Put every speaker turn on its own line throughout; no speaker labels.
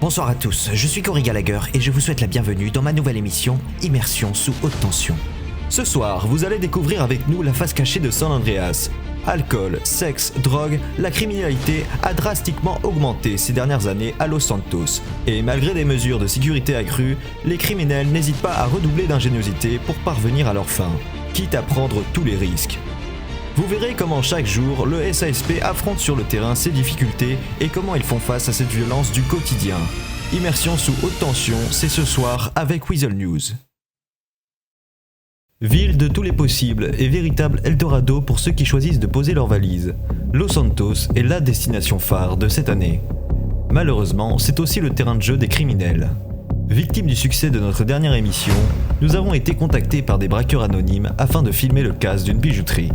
Bonsoir à tous, je suis Cory Gallagher et je vous souhaite la bienvenue dans ma nouvelle émission Immersion sous haute tension. Ce soir, vous allez découvrir avec nous la face cachée de San Andreas. Alcool, sexe, drogue, la criminalité a drastiquement augmenté ces dernières années à Los Santos. Et malgré des mesures de sécurité accrues, les criminels n'hésitent pas à redoubler d'ingéniosité pour parvenir à leur fin, quitte à prendre tous les risques. Vous verrez comment chaque jour, le SASP affronte sur le terrain ses difficultés et comment ils font face à cette violence du quotidien. Immersion sous haute tension, c'est ce soir avec Weasel News. Ville de tous les possibles et véritable Eldorado pour ceux qui choisissent de poser leurs valises, Los Santos est la destination phare de cette année. Malheureusement, c'est aussi le terrain de jeu des criminels. Victimes du succès de notre dernière émission, nous avons été contactés par des braqueurs anonymes afin de filmer le casse d'une bijouterie.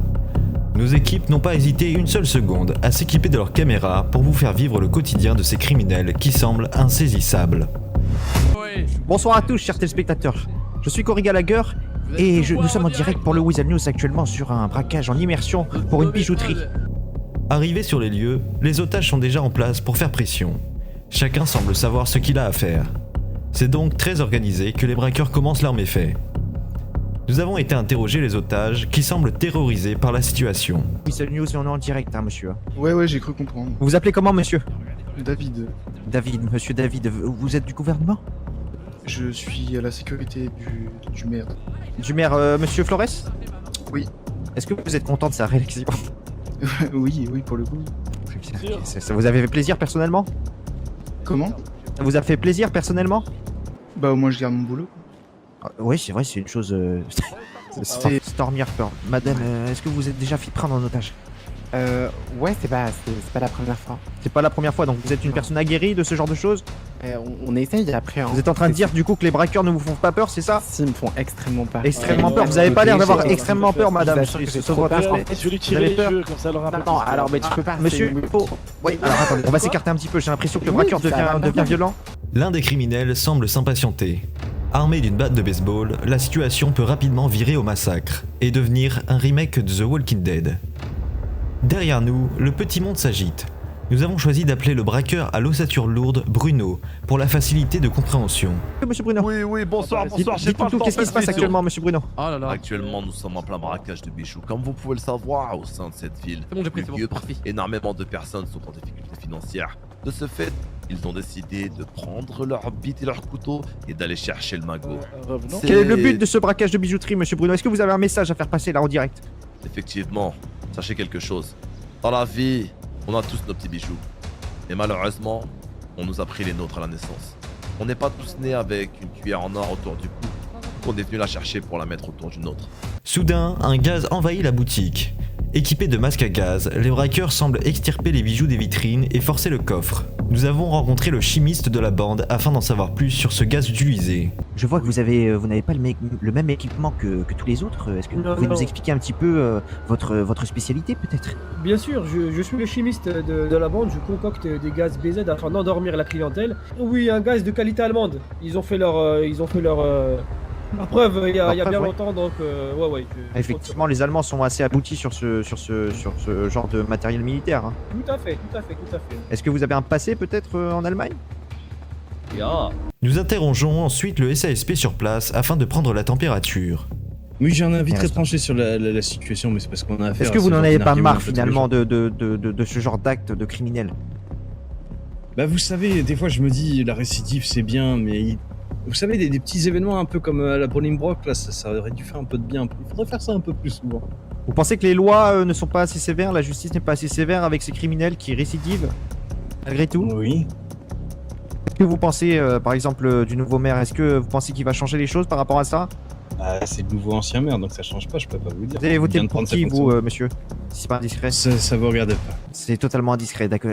Nos équipes n'ont pas hésité une seule seconde à s'équiper de leurs caméras pour vous faire vivre le quotidien de ces criminels qui semblent insaisissables.
Bonsoir à tous, chers téléspectateurs. Je suis Cory Gallagher et nous sommes en direct pour le Weasel News actuellement sur un braquage en immersion pour une bijouterie.
Arrivés sur les lieux, les otages sont déjà en place pour faire pression. Chacun semble savoir ce qu'il a à faire. C'est donc très organisé que les braqueurs commencent leurs méfaits. Nous avons été interroger les otages qui semblent terrorisés par la situation.
Weasel News, on est en direct, hein, monsieur.
Ouais, j'ai cru comprendre.
Vous vous appelez comment, monsieur?
David,
Monsieur David, vous êtes du gouvernement?
je suis à la sécurité du maire.
Du maire, monsieur Flores?
Oui.
Est-ce que vous êtes content de sa réélection?
oui, pour le coup.
Ça vous a fait plaisir personnellement?
Comment?
Ça vous a fait plaisir personnellement?
Bah au moins je garde mon boulot.
Oui, c'est vrai, c'est une chose... Stormy Harper. Madame, est-ce que vous êtes déjà fait prendre en otage?
Ouais, c'est pas la première fois.
C'est pas la première fois, donc vous êtes une personne aguerrie de ce genre de choses?
On essaye après. Hein.
Vous êtes en train de dire du coup que les braqueurs ne vous font pas peur, c'est ça?
Si, ils me font extrêmement peur.
Extrêmement peur? Vous avez pas l'air d'avoir extrêmement peur, madame. Sauf votre instant.
Je vais lui tirer les cheveux, comme ça elle aura un peu
Non,
plus.
alors mais tu peux pas.
Monsieur, oui, alors attendez, on va s'écarter un petit peu, j'ai l'impression que le braqueur devient violent.
L'un des criminels semble s'impatienter. Armé d'une batte de baseball, la situation peut rapidement virer au massacre et devenir un remake de The Walking Dead. Derrière nous, le petit monde s'agite. Nous avons choisi d'appeler le braqueur à l'ossature lourde Bruno pour la facilité de compréhension.
Monsieur Bruno.
Oui, bonsoir, j'ai
Dites-nous
pas le
tout,
temps.
qu'est-ce qui se passe actuellement, monsieur Bruno?
Oh là là.
Actuellement, nous sommes en plein braquage de bijoux. Comme vous pouvez le savoir, au sein de cette ville,
C'est bon, j'ai pris,
le
c'est bon,
lieu,
parfait.
énormément de personnes sont en difficulté financière. De ce fait, ils ont décidé de prendre leurs bites et leurs couteaux et d'aller chercher le magot.
Revenons.
C'est-
Quel est le but de ce braquage de bijouterie, monsieur Bruno? Est-ce que vous avez un message à faire passer là en direct?
Effectivement, sachez quelque chose. Dans la vie, on a tous nos petits bijoux. Et malheureusement, on nous a pris les nôtres à la naissance. On n'est pas tous nés avec une cuillère en or autour du cou. On est venu la chercher pour la mettre autour d'une autre.
Soudain, un gaz envahit la boutique. Équipés de masques à gaz, les braqueurs semblent extirper les bijoux des vitrines et forcer le coffre. Nous avons rencontré le chimiste de la bande afin d'en savoir plus sur ce gaz utilisé.
Je vois que vous n'avez pas le même équipement que tous les autres. Est-ce que vous pouvez nous expliquer un petit peu votre spécialité peut-être?
Bien sûr, je suis le chimiste de la bande, je concocte des gaz BZ afin d'endormir la clientèle. Oui, un gaz de qualité allemande. Ils ont fait leur preuve il y a bien longtemps, donc ouais.
Effectivement, les Allemands sont assez aboutis sur ce genre de matériel militaire. Hein.
Tout à fait.
Est-ce que vous avez un passé peut-être en Allemagne?
Yeah.
Nous interrogeons ensuite le SASP sur place afin de prendre la température.
Oui, j'ai un avis
Merci.
très tranché sur la situation, mais c'est parce qu'on a affaire
Est-ce
à
que
ce
vous n'en
genre
avez pas
d'argument
marre
un peu tous les
finalement
jours.
de ce genre d'acte de criminel?
Bah vous savez, des fois je me dis la récidive c'est bien, mais vous savez des petits événements un peu comme la Bolingbroke, là ça aurait dû faire un peu de bien. Il faudrait faire ça un peu plus souvent.
Vous pensez que les lois ne sont pas assez sévères, la justice n'est pas assez sévère avec ces criminels qui récidivent malgré tout?
Oui.
Qu'est-ce que vous pensez par exemple du nouveau maire? Est-ce que vous pensez qu'il va changer les choses par rapport à ça?
Bah, c'est le nouveau ancien maire, donc ça change pas, je peux pas vous dire.
Vous avez
Il
voté
vient de
pour
prendre sa
qui
fonction.
vous monsieur? Si c'est pas indiscret.
Ça vous regarde pas.
C'est totalement indiscret, d'accord.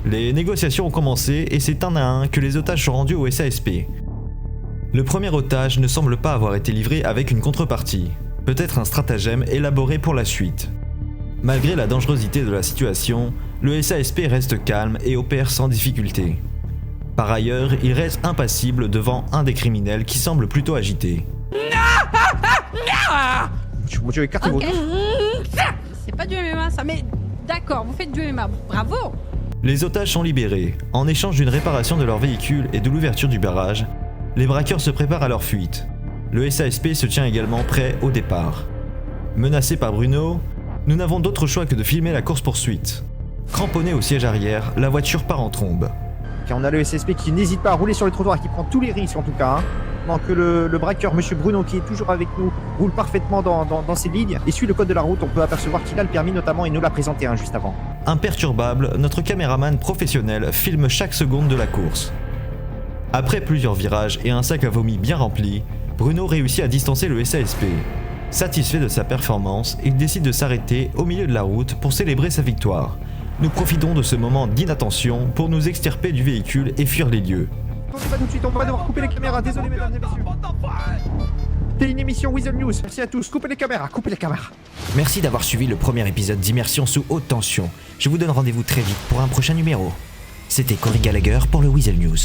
Les négociations ont commencé et c'est un à un que les otages sont rendus au SASP. Le premier otage ne semble pas avoir été livré avec une contrepartie, peut-être un stratagème élaboré pour la suite. Malgré la dangerosité de la situation, le SASP reste calme et opère sans difficulté. Par ailleurs, il reste impassible devant un des criminels qui semble plutôt agité.
Monsieur, écartez-vous.
Ok. C'est pas du MMA ça, mais d'accord, vous faites du MMA, bravo.
Les otages sont libérés. En échange d'une réparation de leur véhicule et de l'ouverture du barrage, les braqueurs se préparent à leur fuite. Le SASP se tient également prêt au départ. Menacé par Bruno, nous n'avons d'autre choix que de filmer la course-poursuite. Cramponné au siège arrière, la voiture part en trombe.
Car on a le SSP qui n'hésite pas à rouler sur les trottoirs, qui prend tous les risques en tout cas. Pendant que le braqueur, Monsieur Bruno, qui est toujours avec nous, roule parfaitement dans ses lignes et suit le code de la route. On peut apercevoir qu'il a le permis notamment et nous l'a présenté juste avant.
Imperturbable, notre caméraman professionnel filme chaque seconde de la course. Après plusieurs virages et un sac à vomi bien rempli, Bruno réussit à distancer le SASP. Satisfait de sa performance, il décide de s'arrêter au milieu de la route pour célébrer sa victoire. Nous profitons de ce moment d'inattention pour nous extirper du véhicule et fuir les lieux.
Attendez pas tout de suite, on va devoir couper les caméras, désolé mesdames et messieurs. C'était une émission Weasel News, merci à tous, coupez les caméras, coupez les caméras.
Merci d'avoir suivi le premier épisode d'Immersion sous haute tension. Je vous donne rendez-vous très vite pour un prochain numéro. C'était Cory Gallagher pour le Weasel News.